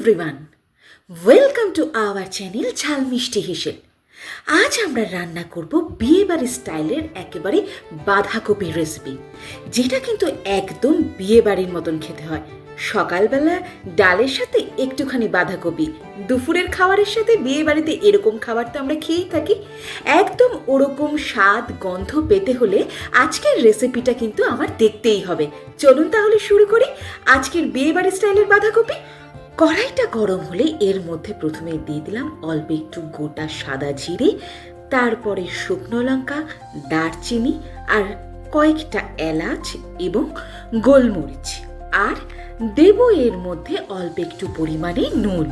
Everyone, welcome to our channel ঝাল মিষ্টি হেসেল। আজ আমরা রান্না করব বিয়েবাড়ি স্টাইলের একেবারে বাঁধাকপি রেসিপি, যেটা কিন্তু একদম বিয়েবাড়ির মতন খেতে হয়। সকালবেলা ডালের সাথে একটুখানি বাঁধাকপি, দুপুরের খাবারের সাথে বিয়েবাড়িতে এরকম খাবার তো আমরা খেয়েই থাকি। একদম ওরকম স্বাদ গন্ধ পেতে হলে আজকের রেসিপিটা কিন্তু আমার দেখতেই হবে। চলুন তাহলে শুরু করি আজকের বিয়েবাড়ি স্টাইলের বাঁধাকপি। কড়াইটা গরম হলে এর মধ্যে প্রথমে দিয়ে দিলাম অল্প একটু গোটা সাদা জিরে, তারপরে শুকনো লঙ্কা, দারচিনি আর কয়েকটা এলাচ এবং গোলমরিচ, আর দেব এর মধ্যে অল্প একটু পরিমাণে নুন।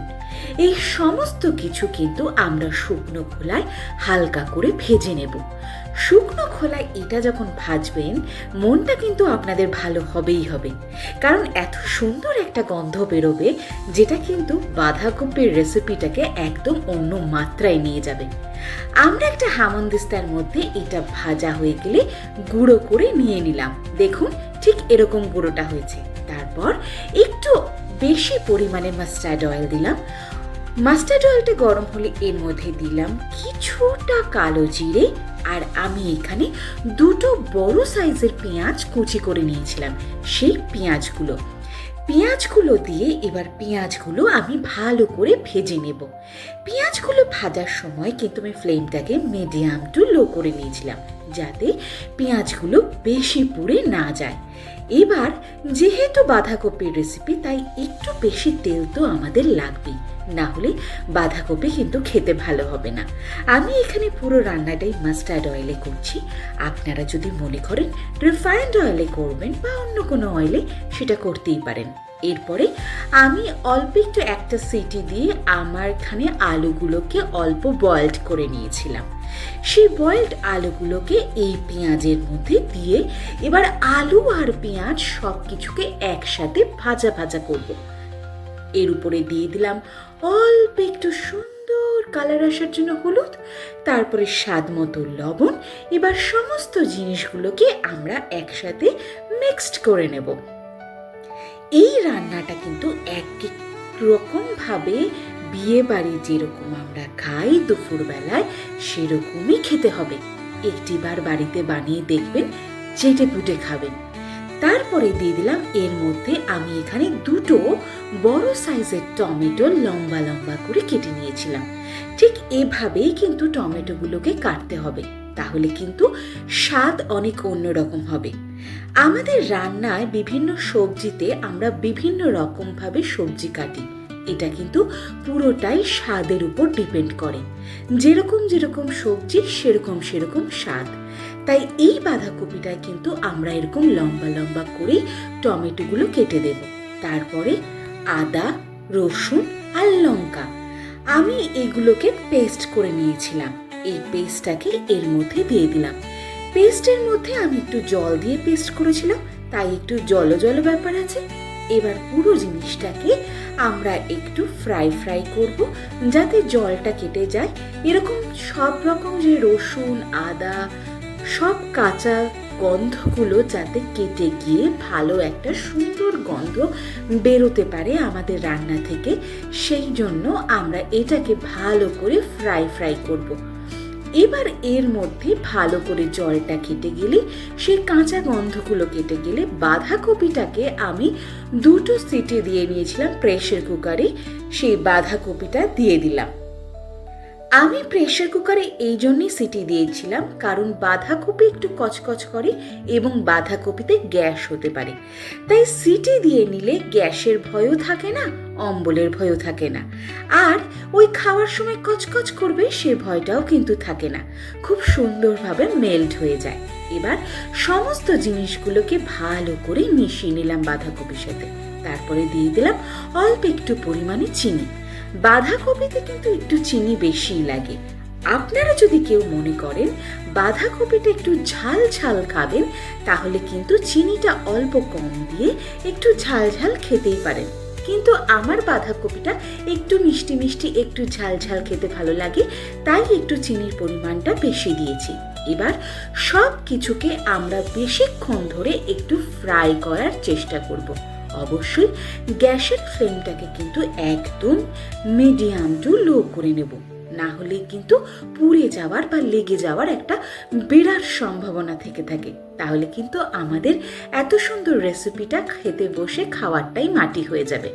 এই সমস্ত কিছু কিন্তু আমরা শুকনো খোলায় হালকা করে ভেজে নেব। শুকনো খোলায় এটা যখন ভাজবেন মনটা কিন্তু আপনাদের ভালো হবেই হবে, কারণ এত সুন্দর একটা গন্ধ বেরোবে যেটা কিন্তু বাঁধাকপির রেসিপিটাকে একদম অন্য মাত্রায় নিয়ে যাবে। আমরা একটা হামানদিস্তার মধ্যে এটা ভাজা হয়ে গেলে গুঁড়ো করে নিয়ে নিলাম। দেখুন ঠিক এরকম গুঁড়োটা হয়েছে। তারপর একটু বেশি পরিমাণে মাস্টার্ড অয়েল দিলাম। মাস্টার্ড অয়েলটা গরম হলে এর মধ্যে দিলাম কিছুটা কালো জিরে, আর আমি এখানে দুটো বড় সাইজের পেঁয়াজ কুচি করে নিয়েছিলাম। সেই পেঁয়াজগুলো দিয়ে এবার পেঁয়াজগুলো আমি ভালো করে ভেজে নেব। পেঁয়াজগুলো ভাজার সময় কিন্তু আমি ফ্লেমটাকে মিডিয়াম টু লো করে নিয়েছিলাম, যাতে পেঁয়াজগুলো বেশি পুড়ে না যায়। এবার যেহেতু বাঁধাকপির রেসিপি, তাই একটু বেশি তেল তো আমাদের লাগবেই, না হলে বাঁধাকপি কিন্তু খেতে ভালো হবে না। আমি এখানে পুরো রান্নাটাই মাস্টার্ড অয়েলে করছি। আপনারা যদি মনে করেন রিফাইন্ড অয়েলে করবেন বা অন্য কোনো অয়েলে, সেটা করতেই পারেন। এরপরে আমি অল্প একটু একটা সিটি দিয়ে আমার এখানে আলুগুলোকে অল্প বয়েলড করে নিয়েছিলাম। সেই বয়েলড আলুগুলোকে এই পেঁয়াজের মধ্যে দিয়ে এবার আলু আর পেঁয়াজ সব কিছুকে একসাথে ভাজা ভাজা করব। এর উপরে দিয়ে দিলাম অল্প একটু সুন্দর কালার আসার জন্য হলুদ, তারপরে স্বাদ মতো লবণ। এবার সমস্ত জিনিসগুলোকে আমরা একসাথে মিক্সড করে নেব। এই রান্নাটা কিন্তু এক রকম ভাবে বিয়ে বাড়ি যেরকম আমরা খাই দুপুরবেলায়, সেরকমই খেতে হবে। একটিবার বাড়িতে বানিয়ে দেখবেন, চেটে পুটে খাবেন। তারপরে দিয়ে দিলাম এর মধ্যে আমি এখানে দুটো বড় সাইজের টমেটো লম্বা লম্বা করে কেটে নিয়েছিলাম। ঠিক এভাবেই কিন্তু টমেটোগুলোকে কাটতে হবে, তাহলে কিন্তু স্বাদ অনেক অন্যরকম হবে। আমাদের রান্নায় বিভিন্ন সবজিতে আমরা বিভিন্ন রকম ভাবে সবজি কাটি। এটা কিন্তু পুরোটাই স্বাদের উপর ডিপেন্ড করে। যেরকম যেরকম সবজি সেরকম সেরকম স্বাদ। তাই এই বাঁধাকপিটায় কিন্তু আমরা এরকম লম্বা লম্বা করে টমেটোগুলো কেটে দেব। তারপরে আদা, রসুন আর লঙ্কা আমি এগুলোকে পেস্ট করে নিয়েছিলাম। এই পেস্টটাকে এর মধ্যে দিয়ে দিলাম। পেস্টের মধ্যে আমি একটু জল দিয়ে পেস্ট করেছিলাম, তাই একটু জল জল ব্যাপার আছে। এবার পুরো জিনিসটাকে আমরা একটু ফ্রাই করব, যাতে জলটা কেটে যায়। এরকম সব রকম যে রসুন আদা সব কাঁচা গন্ধগুলো যাতে কেটে গিয়ে ভালো একটা সুন্দর গন্ধ বেরোতে পারে আমাদের রান্না থেকে, সেই জন্য আমরা এটাকে ভালো করে ফ্রাই করব। এবার এর মধ্যে ভালো করে জলটা কেটে গেলে, সেই কাঁচা গন্ধগুলো কেটে গেলে, বাঁধাকপিটাকে আমি দুটো সিটি দিয়ে নিয়েছিলাম প্রেসার কুকারে, সেই বাঁধাকপিটা দিয়ে দিলাম। আমি প্রেসার কুকারে এই জন্যই সিটি দিয়েছিলাম, কারণ বাঁধাকপি একটু কচকচ করে এবং বাঁধাকপিতে গ্যাস হতে পারে। তাই সিটি দিয়ে নিলে গ্যাসের ভয়ও থাকে না, অম্বলের ভয়ও থাকে না, আর ওই খাওয়ার সময় কচকচ করবে সে ভয়টাও কিন্তু থাকে না। খুব সুন্দরভাবে মেল্ট হয়ে যায়। এবার সমস্ত জিনিসগুলোকে ভালো করে মিশিয়ে নিলাম বাঁধাকপির সাথে। তারপরে দিয়ে দিলাম অল্প একটু পরিমাণে চিনি। বাঁধাকপিতে কিন্তু একটু চিনি বেশিই লাগে। আপনারা যদি কেউ মনে করেন বাঁধাকপিটা একটু ঝাল ঝাল খাবেন, তাহলে কিন্তু চিনিটা অল্প কম দিয়ে একটু ঝাল ঝাল খেতেই পারেন। কিন্তু আমার বাঁধাকপিটা একটু মিষ্টি মিষ্টি একটু ঝাল ঝাল খেতে ভালো লাগে, তাই একটু চিনির পরিমাণটা বেশি দিয়েছি। এবার সব কিছুকে আমরা বেশিক্ষণ ধরে একটু ফ্রাই করার চেষ্টা করব। অবশ্যই গ্যাসের ফ্লেমটাকে কিন্তু একদম মিডিয়াম টু লো করে নেব, না হলে কিন্তু পুড়ে যাওয়ার বা লেগে যাওয়ার একটা বিরাট সম্ভাবনা থেকে থাকে। তাহলে কিন্তু আমাদের এত সুন্দর রেসিপিটা খেতে বসে খাওয়ারটাই মাটি হয়ে যাবে।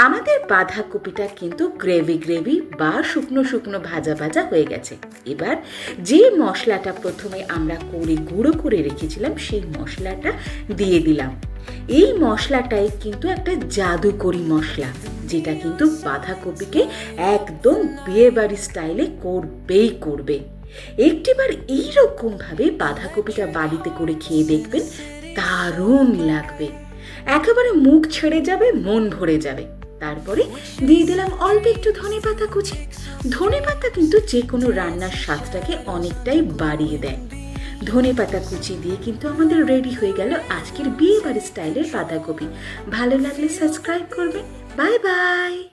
আমাদের বাঁধাকপিটা কিন্তু গ্রেভি বা শুকনো শুকনো ভাজা ভাজা হয়ে গেছে। এবার যে মশলাটা প্রথমে আমরা গুঁড়ো করে রেখেছিলাম সেই মশলাটা দিয়ে দিলাম। এই মশলাটাই কিন্তু একটা জাদুকরি মশলা, যেটা কিন্তু বাঁধাকপিকে একদম বিয়েবাড়ি স্টাইলে করবেই করবে। একটিবার এইরকমভাবে বাঁধাকপিটা বাড়িতে করে খেয়ে দেখবেন, দারুণ লাগবে, একেবারে মুখ ছেড়ে যাবে, মন ভরে যাবে। তারপরে দিয়ে দিলাম অল্প একটু ধনেপাতা কুচি। ধনেপাতা কিন্তু যে কোনো রান্নার স্বাদটাকে অনেকটাই বাড়িয়ে দেয়। ধনেপাতা কুচি দিয়ে কিন্তু আমাদের রেডি হয়ে গেল আজকের বিয়েবাড়ি স্টাইলের বাঁধাকপি। ভালো লাগলে সাবস্ক্রাইব করবেন। Bye bye.